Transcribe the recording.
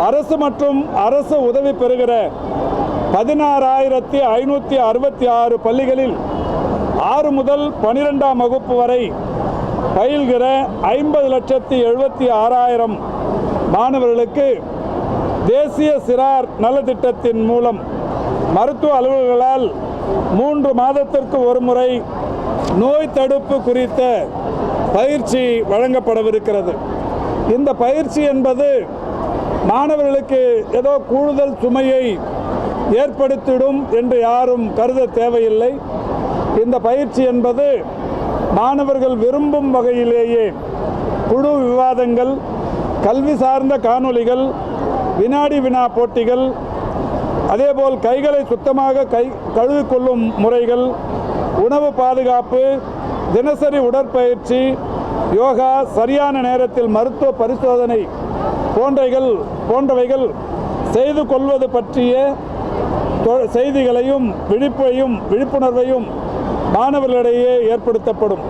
அரசு மற்றும் அரசு உதவி பெறுகிற 16,566 பள்ளிகளில் 6 முதல் 12ஆம் வகுப்பு வரை பயில்கிற 50,76,000 மாணவர்களுக்கு தேசிய சிறார் நலத்திட்டத்தின் மூலம் மருத்துவ அலுவலர்களால் 3 மாதத்திற்கு ஒரு முறை நோய் தடுப்பு குறித்த பயிற்சி வழங்கப்படவிருக்கிறது. இந்த பயிற்சி என்பது மாணவர்களுக்கு ஏதோ கூடுதல் சுமையை ஏற்படுத்திடும் என்று யாரும் கருத தேவையில்லை. இந்த பயிற்சி என்பது மாணவர்கள் விரும்பும் வகையிலேயே குழு விவாதங்கள், கல்வி சார்ந்த காணொளிகள், வினாடி வினா போட்டிகள், அதேபோல் கைகளை சுத்தமாக கழுவிக்கொள்ளும் முறைகள், உணவு பாதுகாப்பு, தினசரி உடற்பயிற்சி, யோகா, சரியான நேரத்தில் மருத்துவ பரிசோதனை போன்றவைகள் செய்து கொள்வது பற்றிய செய்திகளையும் விழிப்புணர்வையும் மாணவர்களிடையே ஏற்படுத்தப்படும்.